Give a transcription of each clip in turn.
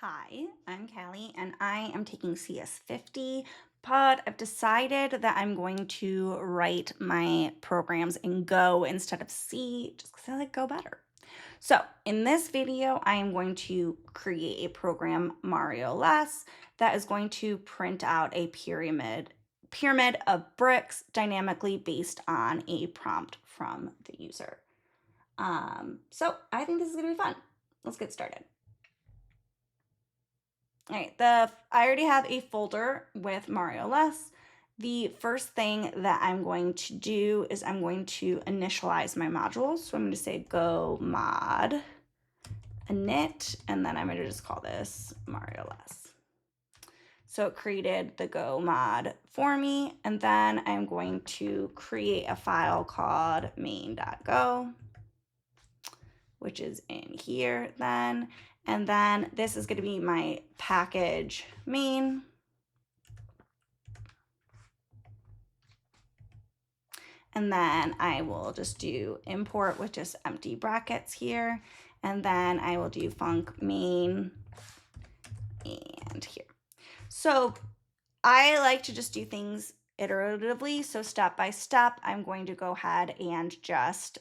Hi, I'm Callie and I am taking CS50, but I've decided that I'm going to write my programs in Go instead of C just because I like Go better. So in this video, I am going to create a program Mario Less that is going to print out a pyramid of bricks dynamically based on a prompt from the user. So I think this is gonna be fun. Let's get started. All right, I already have a folder with Mario Less. The first thing that I'm going to do is I'm going to initialize my modules. So I'm going to say go mod init, and then I'm going to just call this Mario Less. So it created the go mod for me, and then I'm going to create a file called main.go, which is in here then. And then this is going to be my package main. And then I will just do import with just empty brackets here. And then I will do func main and here. So I like to just do things iteratively. So step by step, I'm going to go ahead and just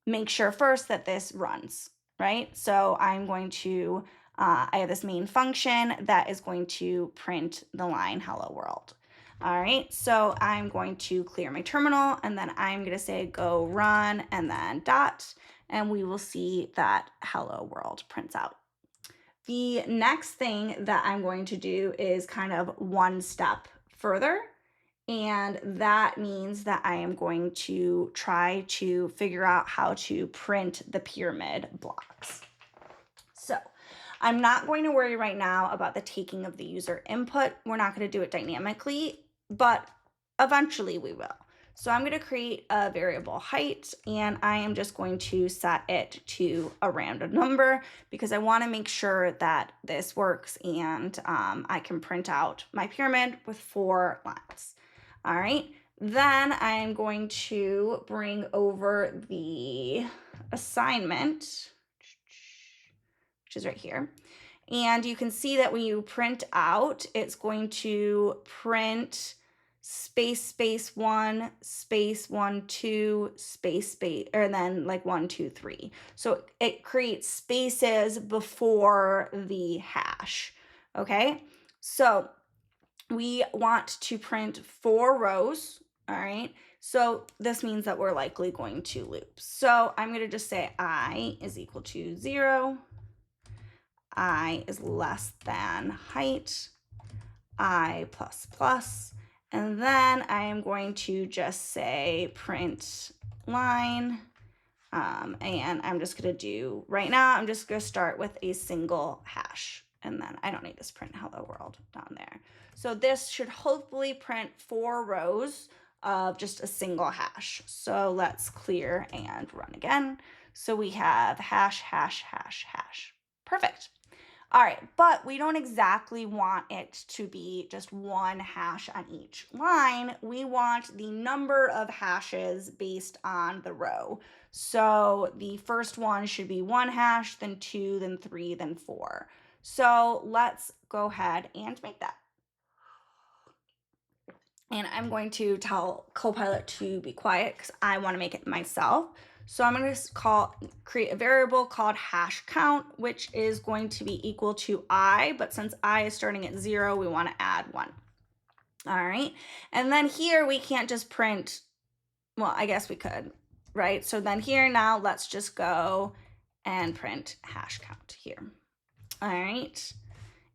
make sure first that this runs, right? So I'm going to, I have this main function that is going to print the line hello world. All right, so I'm going to clear my terminal and then I'm going to say go run and then dot, and we will see that hello world prints out. The next thing that I'm going to do is kind of one step further. And that means that I am going to try to figure out how to print the pyramid blocks. So I'm not going to worry right now about the taking of the user input. We're not going to do it dynamically, but eventually we will. So I'm going to create a variable height, and I am just going to set it to a random number because I want to make sure that this works and I can print out my pyramid with 4 lines. All right, then I'm going to bring over the assignment, which is right here. And you can see that when you print out, it's going to print space 1 space 1 2 space, and then like 1 2 3. So it creates spaces before the hash. Okay, so we want to print 4 rows. All right, so this means that we're likely going to loop. So I'm going to just say I is equal to 0. I is less than height, I plus plus, and then I am going to just say print line, and I'm just going to do, right now, I'm just going to start with a single hash, and then I don't need this print hello world down there. So this should hopefully print 4 rows of just a single hash. So let's clear and run again. So we have hash, hash, hash, hash. Perfect. All right, but we don't exactly want it to be just 1 hash on each line. We want the number of hashes based on the row. So the first one should be 1 hash, then 2, then 3, then 4. So let's go ahead and make that. And I'm going to tell Copilot to be quiet because I want to make it myself. So I'm going to create a variable called hash count, which is going to be equal to I, but since I is starting at 0, we want to add 1. All right, and then here we can't just print, well, I guess we could, right? So then here now, let's just go and print hash count here. All right.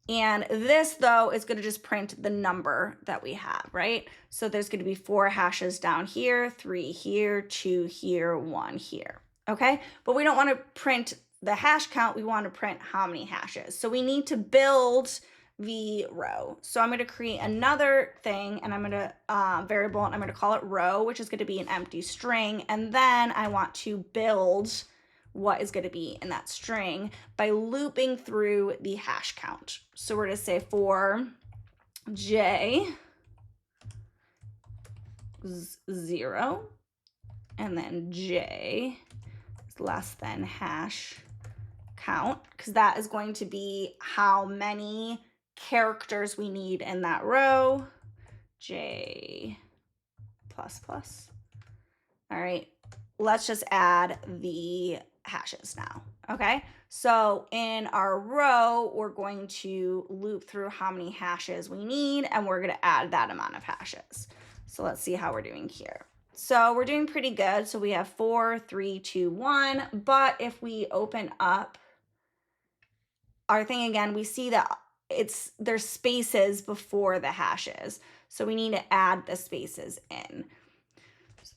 And this, though, is going to just print the number that we have, right? So there's going to be 4 hashes down here, 3 here, 2 here, 1 here, okay? But we don't want to print the hash count. We want to print how many hashes. So we need to build the row. So I'm going to create another thing, and I'm going to variable, and I'm going to call it row, which is going to be an empty string. And then I want to build what is going to be in that string by looping through the hash count. So we're going to say for j 0, and then j is less than hash count, because that is going to be how many characters we need in that row. J++. All right, let's just add the hashes now. Okay, so in our row, we're going to loop through how many hashes we need, and we're going to add that amount of hashes. So let's see how we're doing here. So we're doing pretty good. So we have 4, 3, 2, 1. But if we open up our thing again, we see that there's spaces before the hashes. So we need to add the spaces in.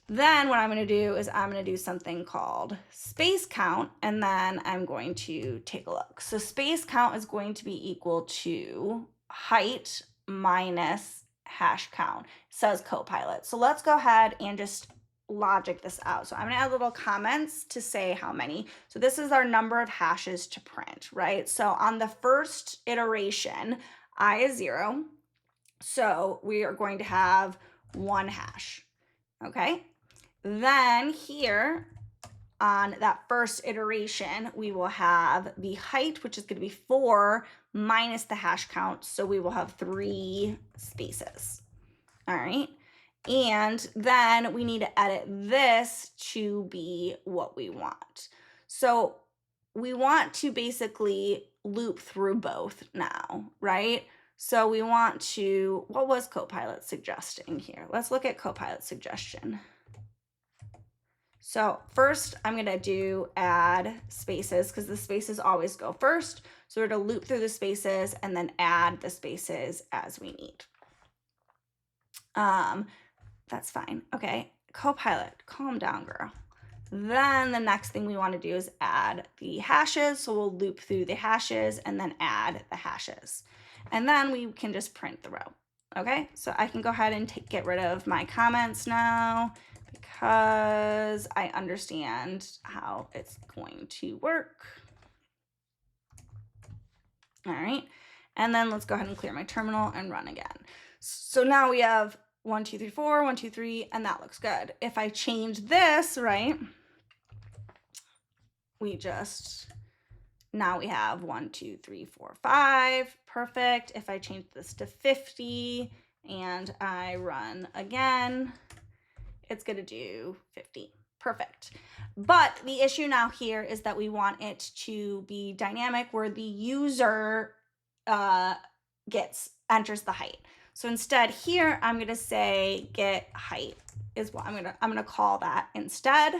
Then what I'm going to do is I'm going to do something called space count, and then I'm going to take a look. So space count is going to be equal to height minus hash count, says Copilot. So let's go ahead and just logic this out. So I'm going to add little comments to say how many. So this is our number of hashes to print, right? So on the first iteration, I is 0. So we are going to have 1 hash, okay? Then here on that first iteration, we will have the height, which is going to be 4 minus the hash count. So we will have 3 spaces. All right. And then we need to edit this to be what we want. So we want to basically loop through both now, right? So we want to, what was Copilot suggesting here? Let's look at Copilot suggestion. So first I'm going to do add spaces, because the spaces always go first. So we're going to loop through the spaces and then add the spaces as we need. That's fine. Okay, Copilot, calm down, girl. Then the next thing we want to do is add the hashes. So we'll loop through the hashes and then add the hashes. And then we can just print the row. Okay, so I can go ahead and get rid of my comments now, because I understand how it's going to work. All right, and then let's go ahead and clear my terminal and run again. So now we have 1, 2, 3, 4, 1, 2, 3, and that looks good. If I change this, right, now we have 1, 2, 3, 4, 5, perfect. If I change this to 50 and I run again, it's going to do 50. Perfect. But the issue now here is that we want it to be dynamic, where the user enters the height. So instead here, I'm going to say get height is what I'm going to call that instead.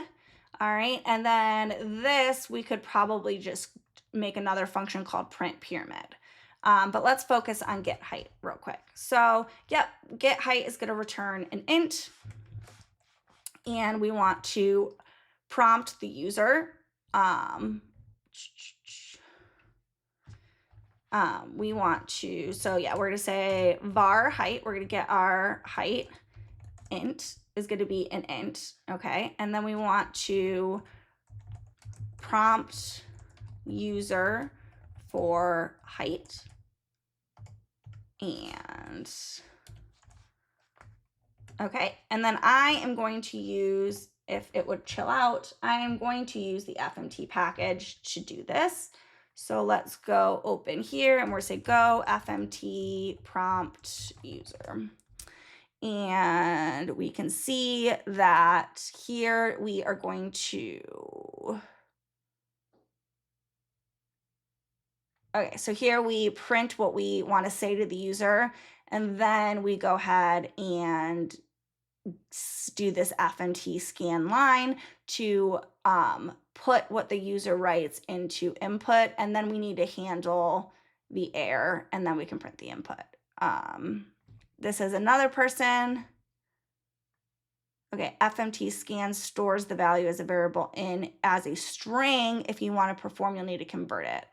All right. And then this, we could probably just make another function called print pyramid. But let's focus on get height real quick. So yep, get height is going to return an int. And we want to prompt the user. We want to, so yeah, we're going to say var height. We're going to get our height. Int is going to be an int. Okay. And then we want to prompt user for height. And okay, and then I am going to use, if it would chill out, I am going to use the FMT package to do this. So let's go open here and we're saying go FMT prompt user. And we can see that here we are going to, okay, so here we print what we want to say to the user, and then we go ahead and do this FMT scan line to put what the user writes into input, and then we need to handle the error, and then we can print the input. This is another person. Okay, FMT scan stores the value as a variable in as a string. If you want to perform, you'll need to convert it.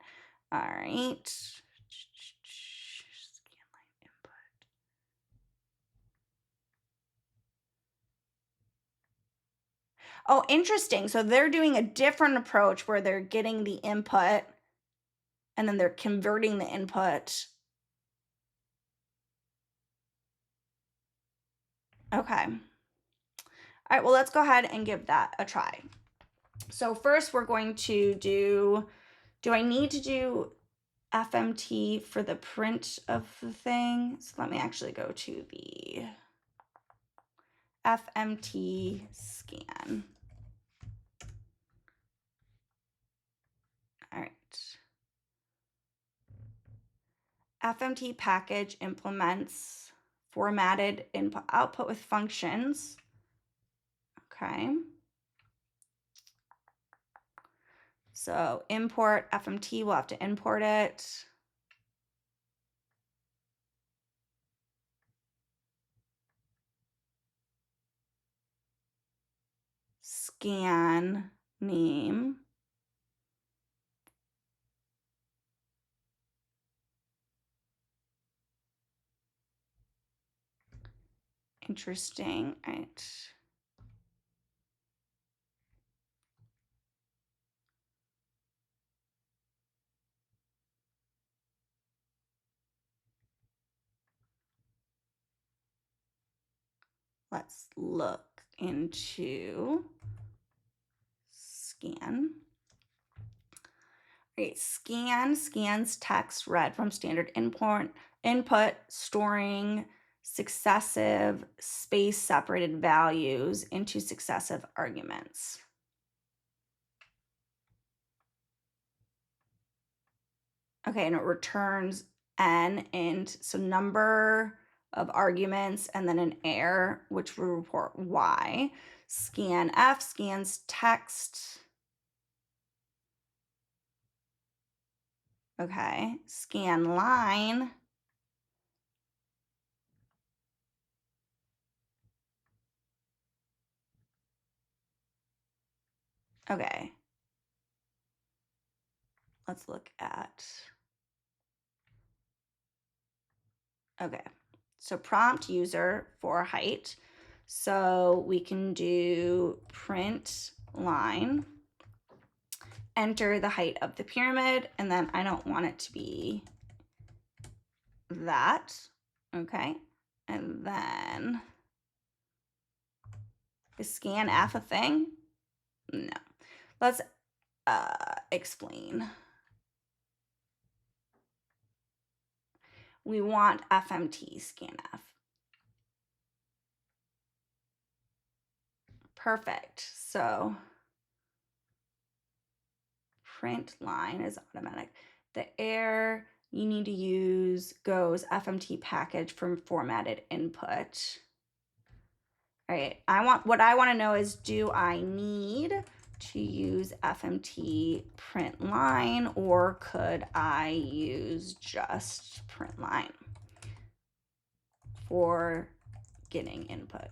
All right. Oh, interesting. So they're doing a different approach where they're getting the input and then they're converting the input. Okay. All right, well, let's go ahead and give that a try. So first we're going to do Do I need to do FMT for the print of the thing? So let me actually go to the FMT scan. All right. FMT package implements formatted input output with functions. Okay. So import FMT, we'll have to import it. Scan name. Interesting. All right. Let's look into scan. Right, scan scans text read from standard input, storing successive space separated values into successive arguments. Okay, and it returns n int, so number of arguments, and then an error, which will report y. Scan f scans text. Okay, scan line. Okay. Let's look at, okay. So prompt user for height. So we can do print line, enter the height of the pyramid, and then I don't want it to be that. Okay. And then is scanf a thing? No. Let's explain. We want FMT scanf. Perfect. So print line is automatic. The error you need to use goes FMT package from formatted input. All right, what I want to know is, do I need to use FMT print line, or could I use just print line for getting input?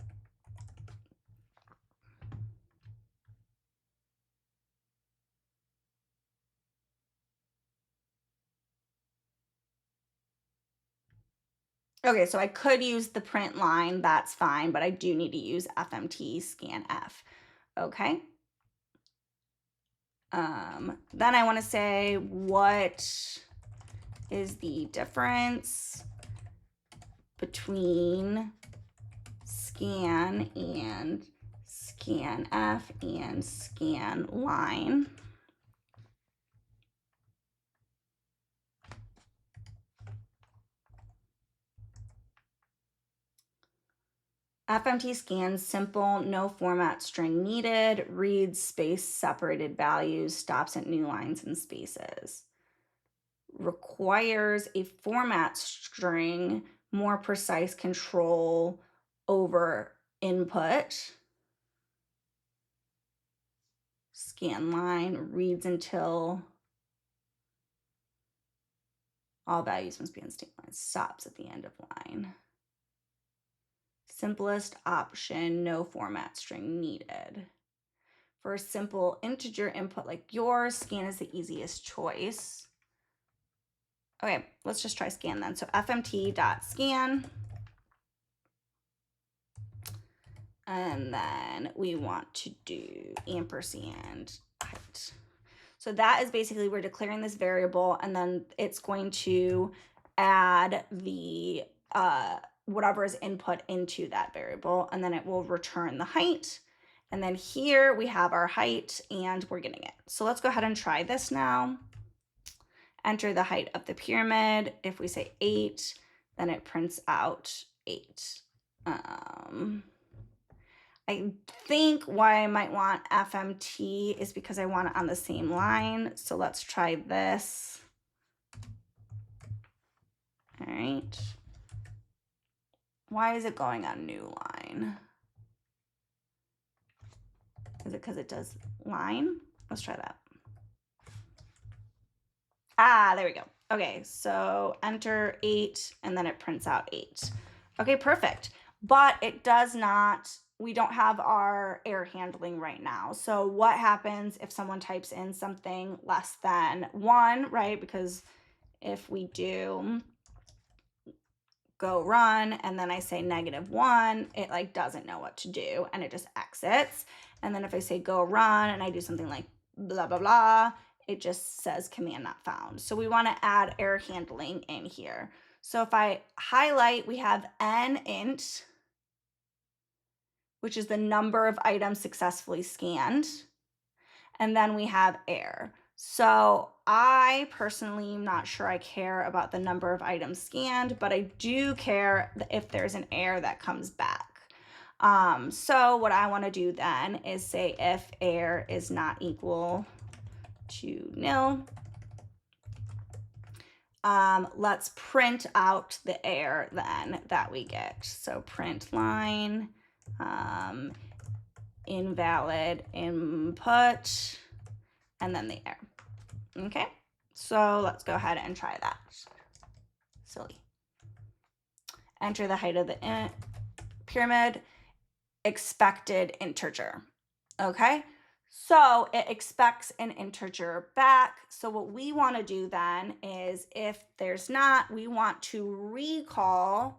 Okay, so I could use the print line, that's fine, but I do need to use FMT scanf. Okay. Then I want to say, what is the difference between scan and scanf and scan line? FMT scans simple, no format string needed, reads space separated values, stops at new lines and spaces. Requires a format string, more precise control over input. Scan line, reads until all values must be in state line, stops at the end of line. Simplest option, no format string needed. For a simple integer input like yours, scan is the easiest choice. Okay, let's just try scan then. So fmt.scan. And then we want to do ampersand height. So that is basically, we're declaring this variable, and then it's going to add the whatever is input into that variable, and then it will return the height. And then here we have our height, and we're getting it. So let's go ahead and try this now. Enter the height of the pyramid. If we say 8, then it prints out 8. I think why I might want FMT is because I want it on the same line. So let's try this. All right. Why is it going on new line? Is it because it does line? Let's try that. Ah, there we go. Okay, so enter 8, and then it prints out 8. Okay, perfect. But it does not, we don't have our error handling right now. So what happens if someone types in something less than 1, right? Because if we do go run, and then I say -1, it like doesn't know what to do, and it just exits. And then if I say go run, and I do something like blah, blah, blah, it just says command not found. So we want to add error handling in here. So if I highlight, we have n int, which is the number of items successfully scanned. And then we have error. So I personally am not sure I care about the number of items scanned, but I do care if there's an error that comes back. So what I want to do then is say if error is not equal to nil, let's print out the error then that we get. So print line, invalid input, and then the error. Okay, so let's go ahead and try that. Silly. Enter the height of the pyramid, expected integer. Okay, so it expects an integer back. So what we want to do then is if there's not, we want to recall.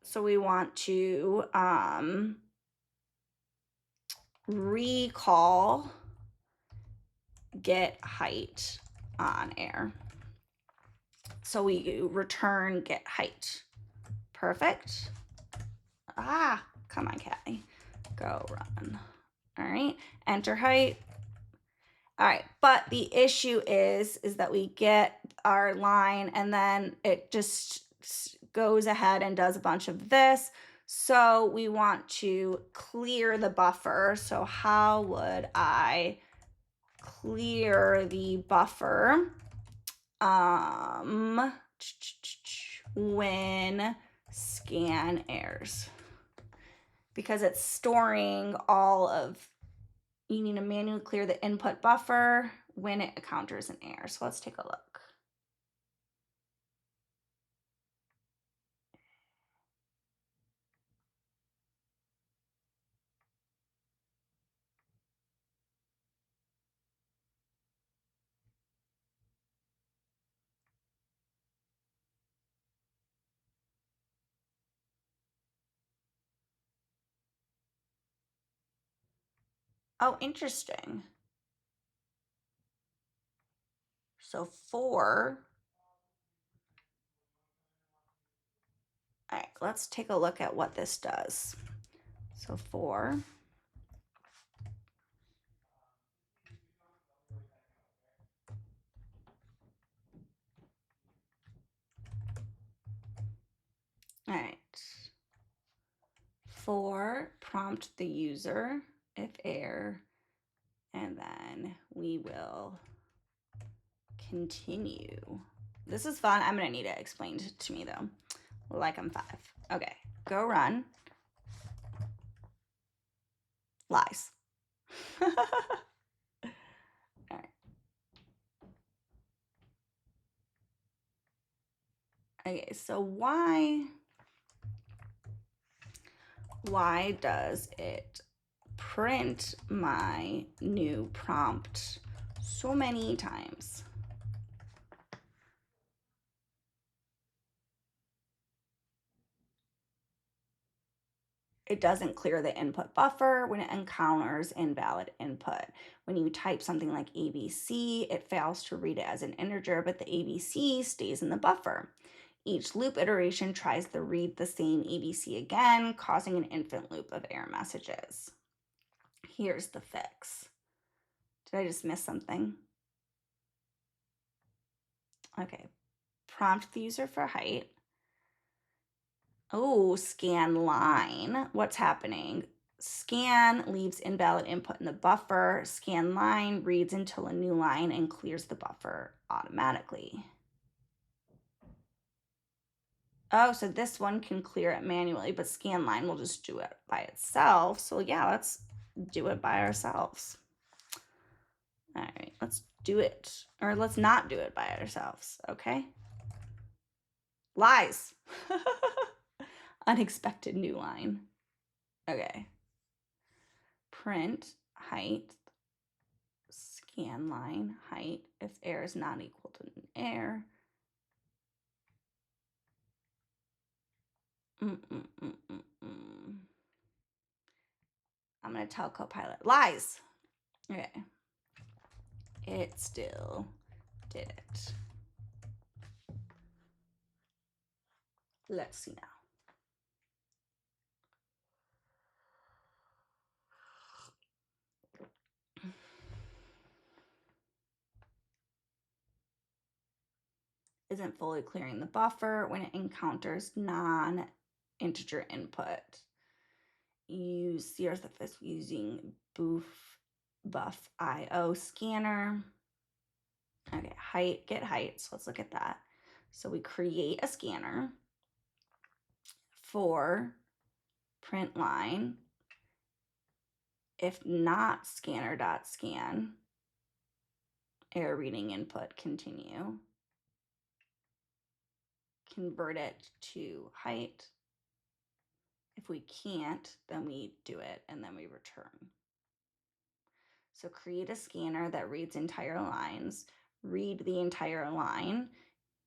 So we want to recall get height on error. So we return get height. Perfect. Ah, come on, Callie. Go run. All right, enter height. All right, but the issue is that we get our line and then it just goes ahead and does a bunch of this. So we want to clear the buffer. So how would I clear the buffer when scan errors? Because it's storing all of, you need to manually clear the input buffer when it encounters an error. So let's take a look. Oh, interesting. So 4. All right, let's take a look at what this does. So 4. All right. 4, prompt the user if error, and then we will continue. This is fun. I'm going to need it explained to me though, like I'm 5. Okay, go run. Lies. All right. Okay, so why does it print my new prompt so many times? It doesn't clear the input buffer when it encounters invalid input. When you type something like ABC, it fails to read it as an integer, but the ABC stays in the buffer. Each loop iteration tries to read the same ABC again, causing an infinite loop of error messages. Here's the fix. Did I just miss something? Okay, prompt the user for height. Oh, scan line. What's happening? Scan leaves invalid input in the buffer. Scan line reads until a new line and clears the buffer automatically. Oh, so this one can clear it manually, but scan line will just do it by itself. So yeah, let's do it by ourselves. All right, let's do it, or let's not do it by ourselves, okay? Lies. Unexpected new line. Okay. Print height, scan line height, if air is not equal to air. I'm going to tell Copilot lies. Okay. It still did it. Let's see now. Isn't fully clearing the buffer when it encounters non-integer input. Use CRFS using buff IO scanner. Okay, height, get height. So let's look at that. So we create a scanner for print line. If not scanner.scan, error reading input, continue. Convert it to height. If we can't, then we do it and then we return. So create a scanner that reads entire lines, read the entire line,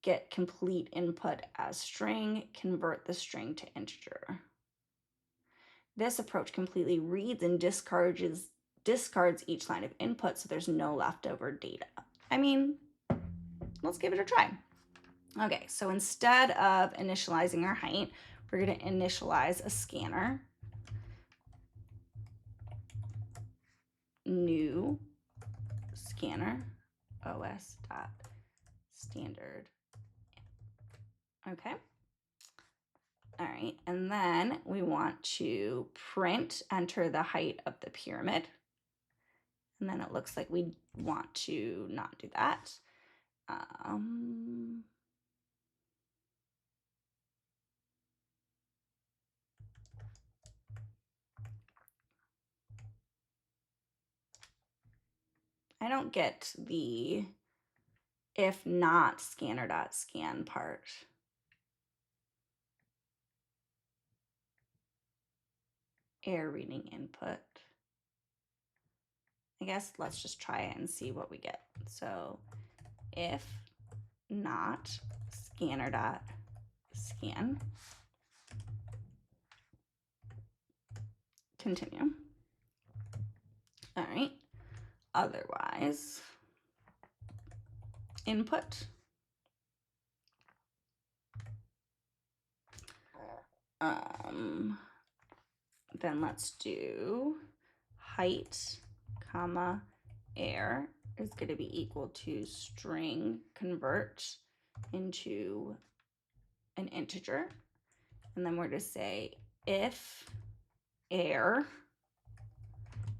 get complete input as string, convert the string to integer. This approach completely reads and discards each line of input, so there's no leftover data. I mean, let's give it a try. Okay, so instead of initializing our height, we're going to initialize a scanner. New scanner, os.standard. Okay. All right, and then we want to enter the height of the pyramid. And then it looks like we want to not do that. I don't get the if not scanner.scan part. Error reading input. I guess let's just try it and see what we get. So if not scanner.scan, continue. All right. Otherwise, input. Then let's do height, comma, air is going to be equal to string convert into an integer. And then we're going to say if air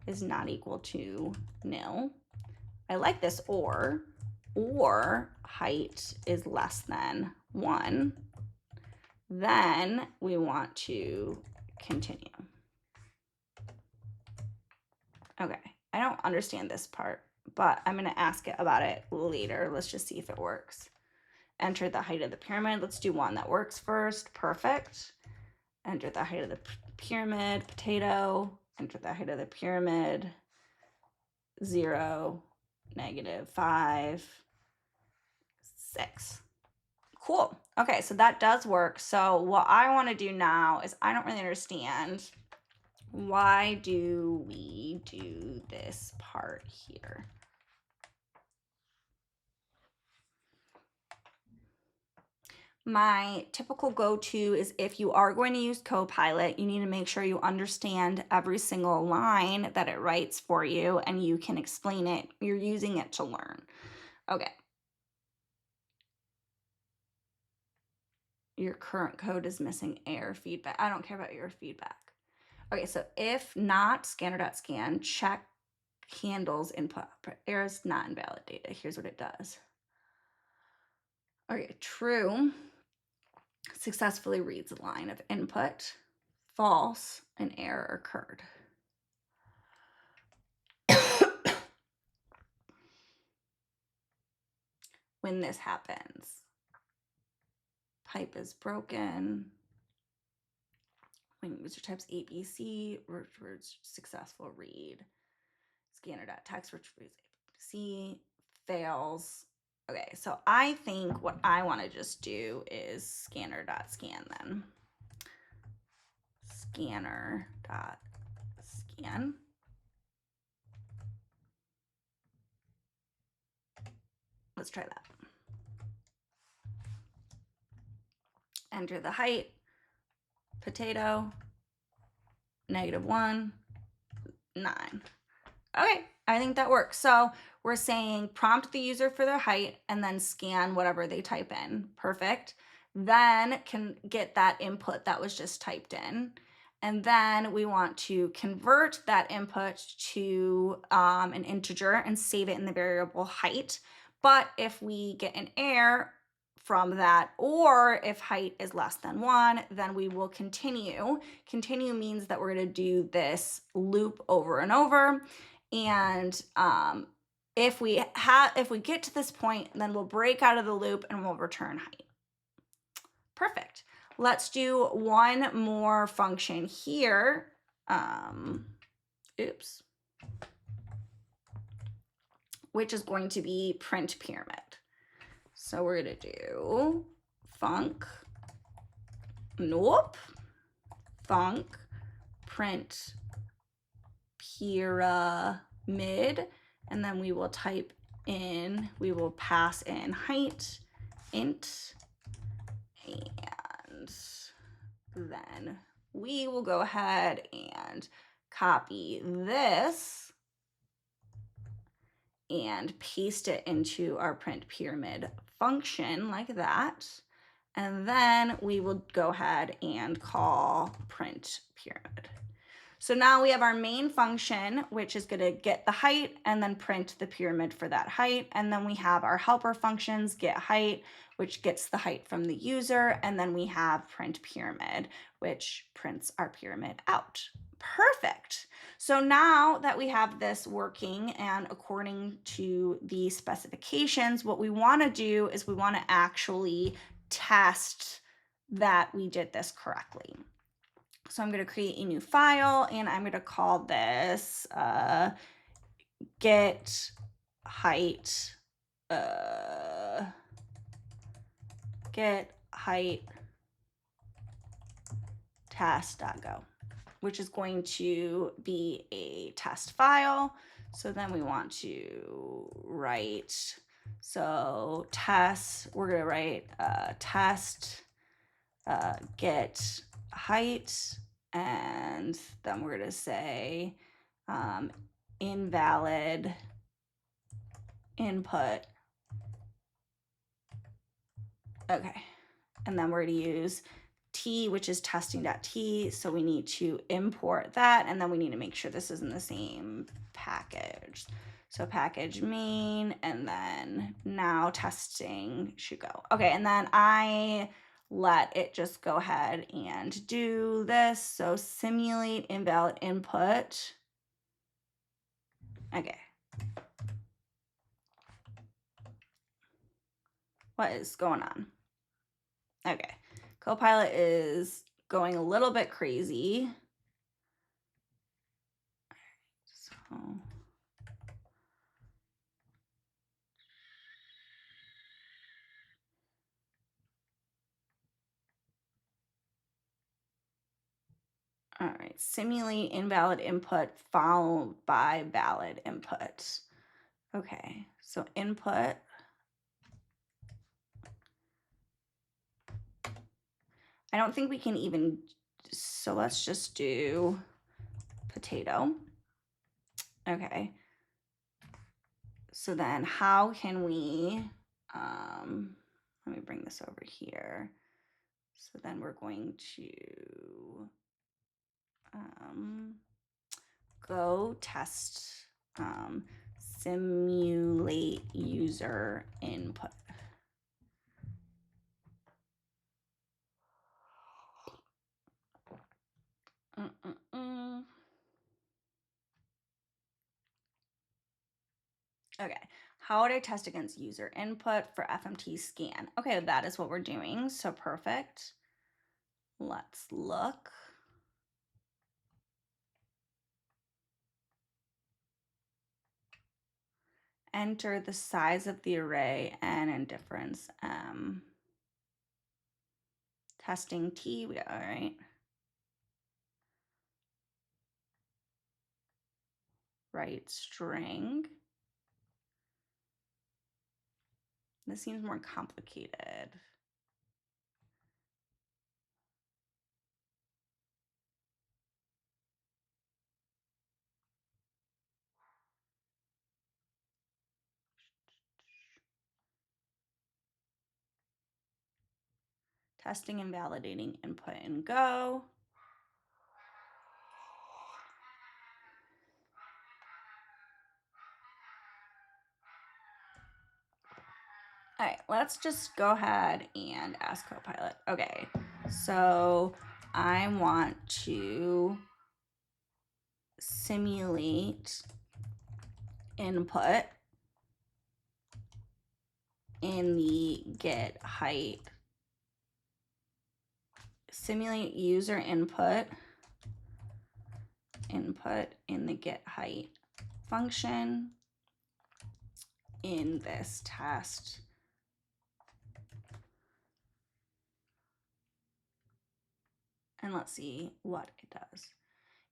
is not equal to nil. I like this or height is less than 1. Then we want to continue. Okay, I don't understand this part, but I'm going to ask it about it later. Let's just see if it works. Enter the height of the pyramid. Let's do one that works first. Perfect. Enter the height of the pyramid, potato. Enter the height of the pyramid, 0, -5, 6. Cool. Okay, so that does work. So what I want to do now is I don't really understand why do we do this part here. My typical go-to is if you are going to use Copilot, you need to make sure you understand every single line that it writes for you and you can explain it. You're using it to learn. Okay. your current code is missing error feedback. I don't care about your feedback. Okay, so if not scanner.scan, check handles input. Error is not invalid data. Here's what it does. Okay, true successfully reads a line of input. False, an error occurred. When this happens, pipe is broken. When user types ABC, returns successful read. Scanner.text retrieves ABC, fails. Okay, so I think what I want to just do is scanner.scan then. Scanner.scan. Let's try that. Enter the height, potato, -1, 9. Okay, I think that works. So we're saying prompt the user for their height and then scan whatever they type in. Perfect. Then can get that input that was just typed in. And then we want to convert that input to an integer and save it in the variable height. But if we get an error from that, or if height is less than 1, then we will continue. Continue means that we're going to do this loop over and over. And if we get to this point, then we'll break out of the loop and we'll return height. Perfect. Let's do one more function here. Which is going to be print pyramid. So we're going to do func print pyramid, and then we will pass in height int, and then we will go ahead and copy this and paste it into our print pyramid function like that. And then we will go ahead and call print pyramid. So now we have our main function, which is going to get the height and then print the pyramid for that height. And then we have our helper functions, get height, which gets the height from the user. And then we have print pyramid, which prints our pyramid out. Perfect. So now that we have this working and according to the specifications, what we want to do is we want to actually test that we did this correctly. So I'm going to create a new file and I'm going to call this get height test.go, which is going to be a test file. So then we want to write, so test, we're going to write test get height, and then we're going to say invalid input. Okay, and then we're going to use T, which is testing.t, so we need to import that, and then we need to make sure this is in the same package. So package main, and then now testing should go. Okay, and then I let it just go ahead and do this. So simulate invalid input. Okay. What is going on? Okay. Copilot is going a little bit crazy. So all right, simulate invalid input followed by valid input. Okay, so input. I don't think we can even, so let's just do potato. Okay. So then how can we, let me bring this over here. So then we're going to go test simulate user input. Okay, how would I test against user input for FMT scan? Okay, that is what we're doing, so perfect. Let's look. Enter the size of the array and indifference M. Testing T, all right. Right string. This seems more complicated. Testing and validating input and go. All right, let's just go ahead and ask Copilot. Okay, so I want to simulate input in the get height. Simulate user input in the get height function in this test. And let's see what it does.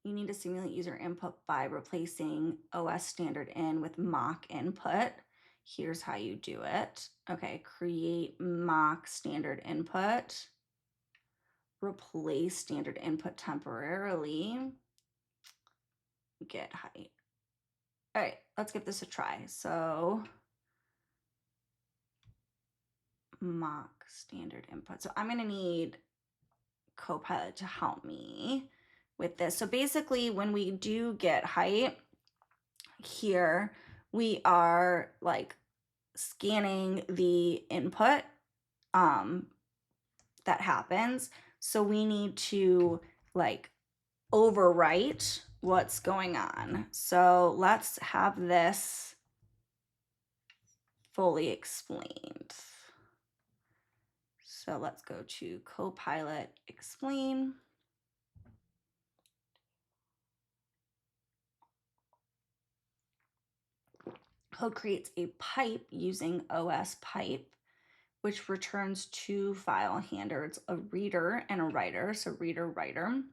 You need to simulate user input by replacing OS standard in with mock input. Here's how you do it. Okay, create mock standard input. Replace standard input temporarily. Get height. All right, let's give this a try. So mock standard input. So I'm gonna need Copilot to help me with this. So basically when we do get height here, we are like scanning the input that happens. So we need to like overwrite what's going on. So let's have this fully explained. So let's go to Copilot explain. Code creates a pipe using OS pipe, which returns two file handlers, a reader and a writer. So reader, writer.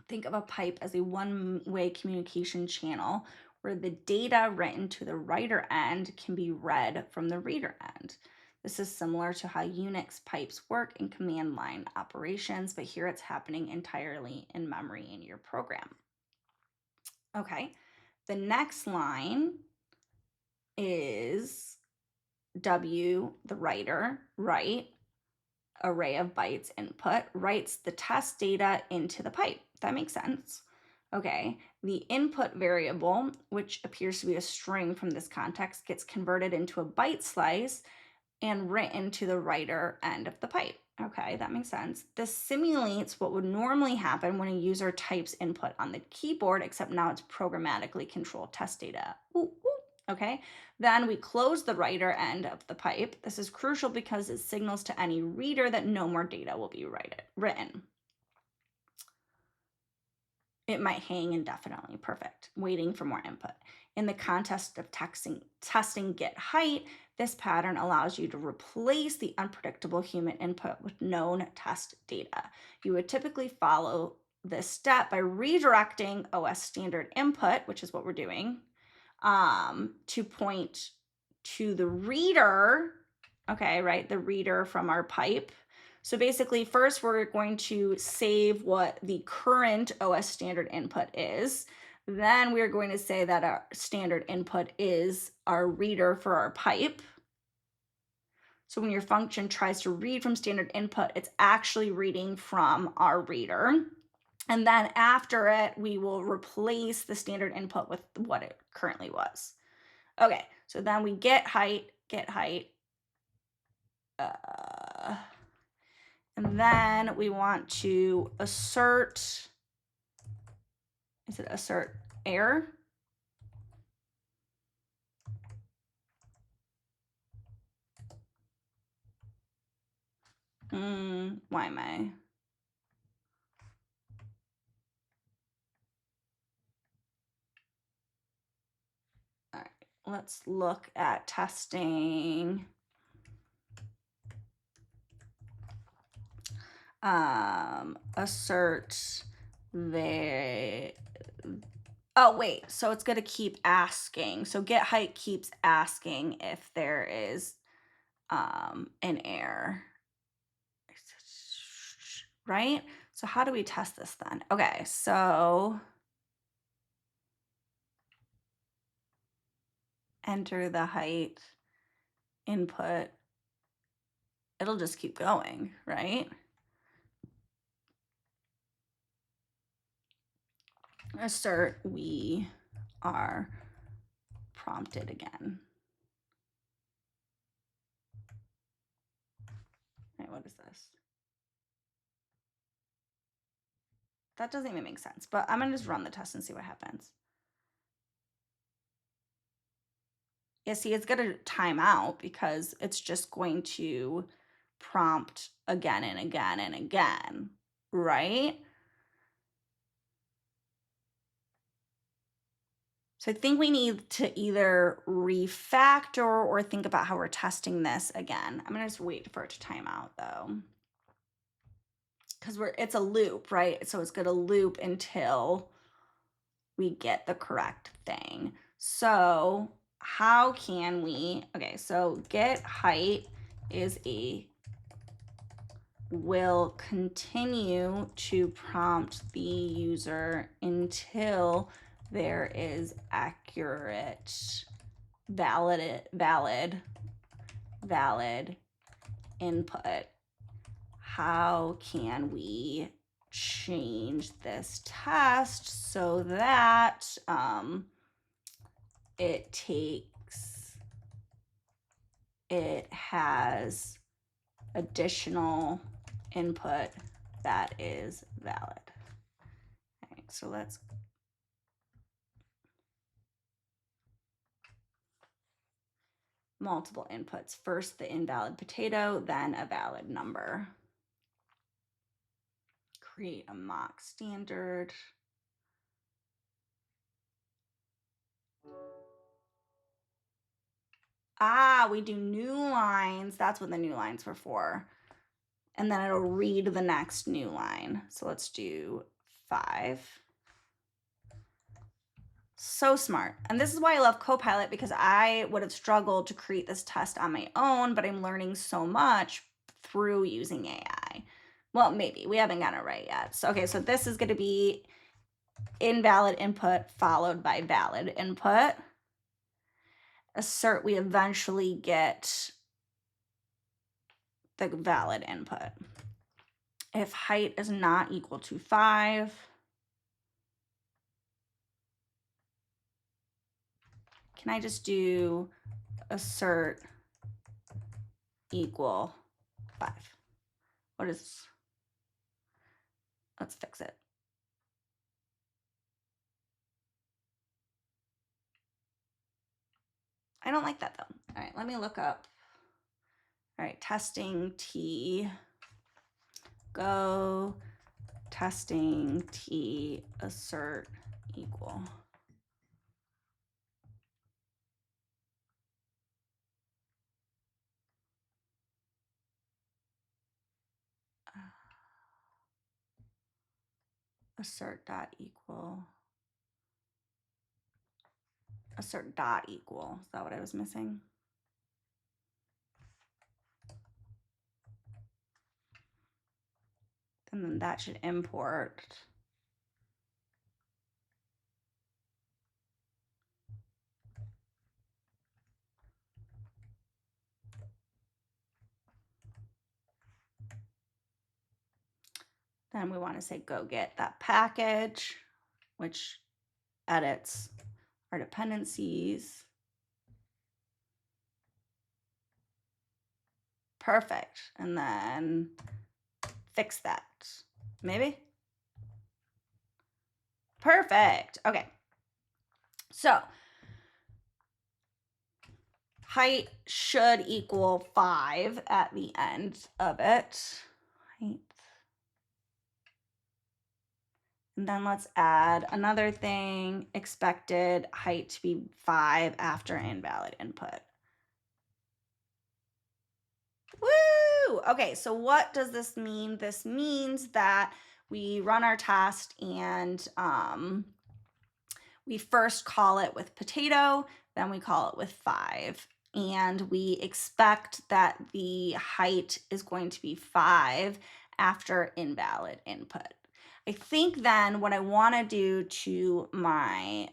Think of a pipe as a one-way communication channel where the data written to the writer end can be read from the reader end. This is similar to how Unix pipes work in command line operations, but here it's happening entirely in memory in your program. Okay, the next line is W, the writer, write, array of bytes input, writes the test data into the pipe. That makes sense. Okay, the input variable, which appears to be a string from this context, gets converted into a byte slice and written to the writer end of the pipe. Okay, that makes sense. This simulates what would normally happen when a user types input on the keyboard, except now it's programmatically controlled test data. Ooh, ooh. Okay, then we close the writer end of the pipe. This is crucial because it signals to any reader that no more data will be written. It might hang indefinitely. Perfect. Waiting for more input. In the context of testing get height, this pattern allows you to replace the unpredictable human input with known test data. You would typically follow this step by redirecting OS standard input, which is what we're doing, to point to the reader, okay, right? The reader from our pipe. So basically, first we're going to save what the current OS standard input is. Then we're going to say that our standard input is our reader for our pipe. So when your function tries to read from standard input, it's actually reading from our reader. And then after it, we will replace the standard input with what it currently was. Okay, so then we get height, and then we want to assert, is it assert error? Why am I? All right, let's look at testing. Assert the, oh wait, so it's gonna keep asking. So get height keeps asking if there is an error, right? So how do we test this then? Okay, so enter the height input. It'll just keep going, right? Assert we are prompted again. Right, what is this? That doesn't even make sense, but I'm gonna just run the test and see what happens. Yeah, see, it's gonna time out because it's just going to prompt again and again and again, right? So I think we need to either refactor or think about how we're testing this again. I'm gonna just wait for it to time out though. Because it's a loop, right? So it's gonna loop until we get the correct thing. So how can we, okay, so get height is will continue to prompt the user until there is accurate, valid input. How can we change this test so that it has additional input that is valid? All right, so let's multiple inputs. First the invalid potato, then a valid number. Create a mock standard. Ah, we do new lines. That's what the new lines were for. And then it'll read the next new line. So let's do 5. So smart. And this is why I love Copilot, because I would have struggled to create this test on my own, but I'm learning so much through using AI. Well, maybe we haven't gotten it right yet. So, okay, so this is going to be invalid input followed by valid input. Assert we eventually get the valid input. If height is not equal to 5, can I just do assert equal 5? What is, let's fix it. I don't like that though. All right, let me look up. All right, testing T, go testing T assert equal. Assert dot equal. Assert dot equal. Is that what I was missing? And then that should import. Then we want to say go get that package, which edits our dependencies. Perfect. And then fix that. Maybe? Perfect. Okay. So height should equal 5 at the end of it. Height. And then let's add another thing, expected height to be 5 after invalid input. Woo! Okay, so what does this mean? This means that we run our test and we first call it with potato, then we call it with 5. And we expect that the height is going to be 5 after invalid input. I think then what I want to do to my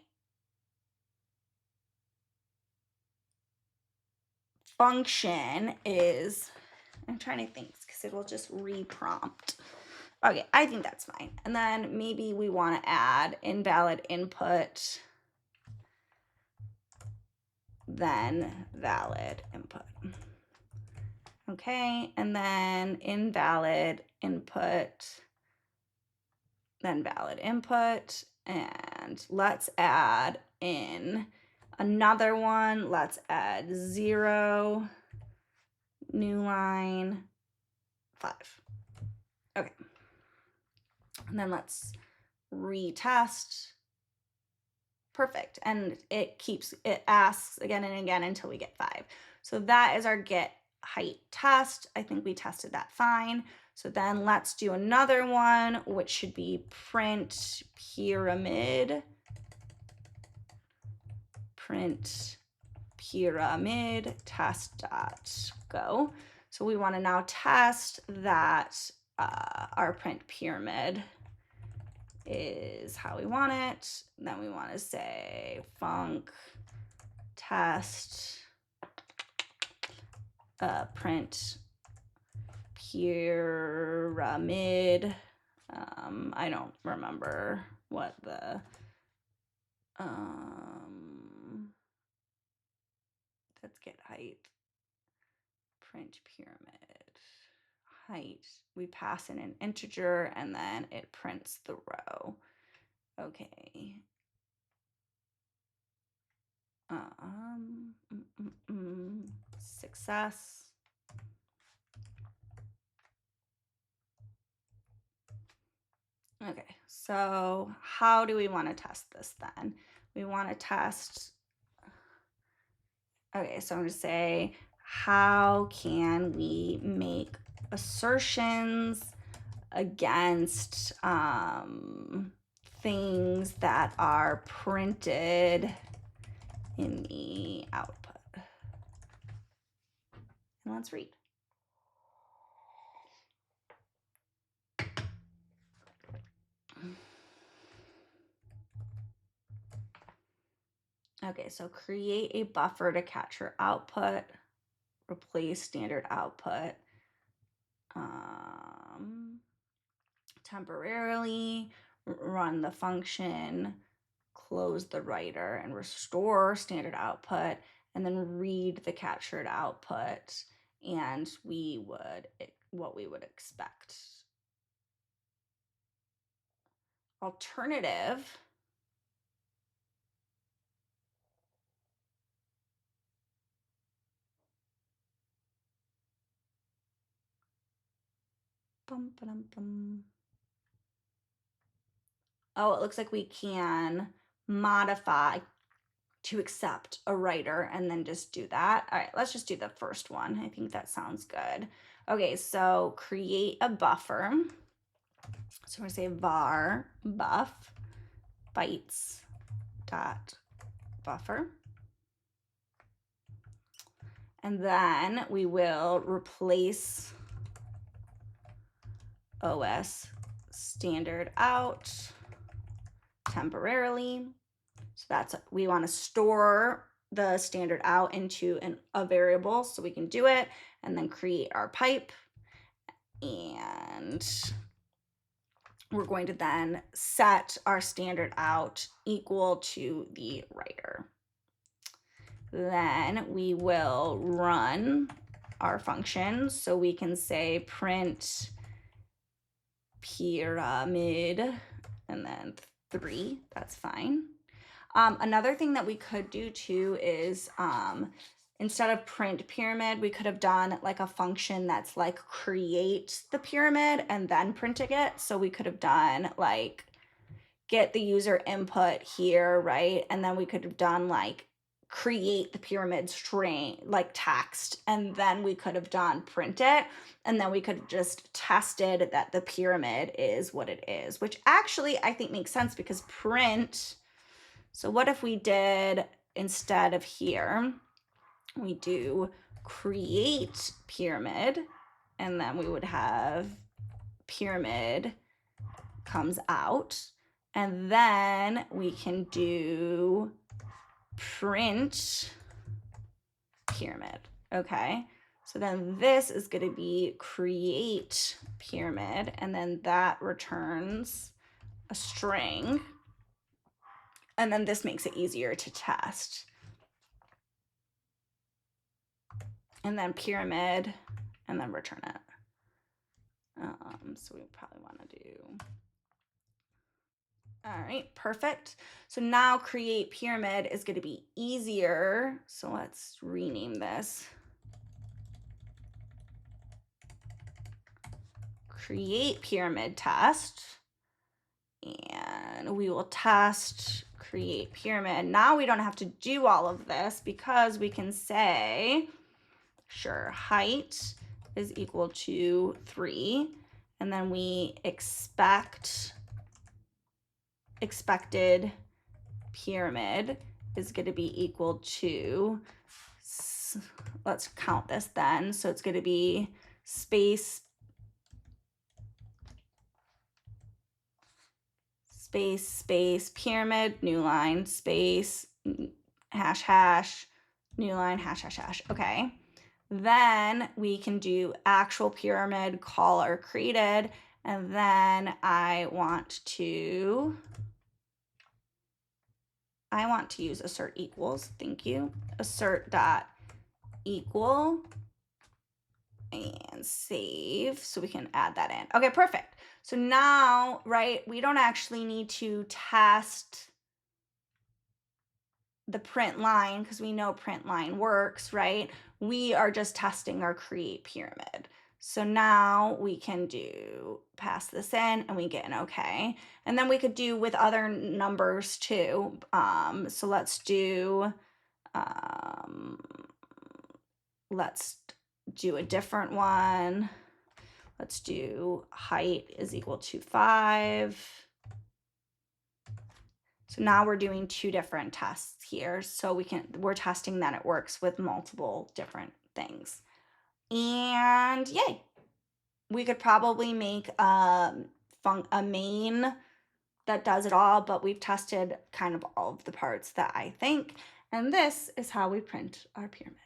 function is, I'm trying to think because it will just reprompt. Okay, I think that's fine. And then maybe we want to add invalid input, then valid input. Okay, and then invalid input, then valid input. And let's add in another one. Let's add 0, new line, 5. Okay. And then let's retest. Perfect. And it asks again and again until we get 5. So that is our get height test. I think we tested that fine. So then let's do another one, which should be print pyramid. Print pyramid test.go. So we want to now test that our print pyramid is how we want it. Then we want to say func test print pyramid. I don't remember what the let's get height. Print pyramid height. We pass in an integer and then it prints the row. Okay. Success. Okay, so how do we want to test this then? We want to test, okay, so I'm going to say, how can we make assertions against things that are printed in the output? And let's read. Okay, so create a buffer to capture output, replace standard output temporarily, run the function, close the writer, and restore standard output, and then read the captured output, and what we would expect. Alternative, oh, it looks like we can modify to accept a writer and then just do that. All right, let's just do the first one. I think that sounds good. Okay, so create a buffer. So we're gonna say var buff bytes dot buffer. And then we will replace OS standard out temporarily. So that's, we want to store the standard out into a variable so we can do it, and then create our pipe. And we're going to then set our standard out equal to the writer. Then we will run our function. So we can say print pyramid and then 3, that's fine. Another thing that we could do too is instead of print pyramid, we could have done like a function that's like create the pyramid and then printing it. So we could have done like get the user input here, right? And then we could have done like create the pyramid string, like text, and then we could have done print it, and then we could have just tested that the pyramid is what it is, which actually I think makes sense because print, so what if we did, instead of here, we do create pyramid, and then we would have pyramid comes out, and then we can do print pyramid, okay? So then this is going to be create pyramid, and then that returns a string, and then this makes it easier to test. And then pyramid, and then return it. So we probably want to do, all right, perfect. So now create pyramid is going to be easier. So let's rename this. Create pyramid test. And we will test create pyramid. Now we don't have to do all of this because we can say, sure, height is equal to 3. And then we expected pyramid is going to be equal to, let's count this then. So it's going to be space pyramid, new line, space, hash, hash, new line, hash, hash, hash. Okay. Then we can do actual pyramid, call our created, and then I want to use assert equals. Thank you. Assert dot equal and save so we can add that in. Okay, perfect. So now, right, we don't actually need to test the print line because we know print line works, right? We are just testing our create pyramid. So now we can do pass this in and we get an okay. And then we could do with other numbers too. So let's do a different one. Let's do height is equal to 5. So now we're doing 2 different tests here. So we're testing that it works with multiple different things. And yay, we could probably make a main that does it all, but we've tested kind of all of the parts that I think. And this is how we print our pyramid.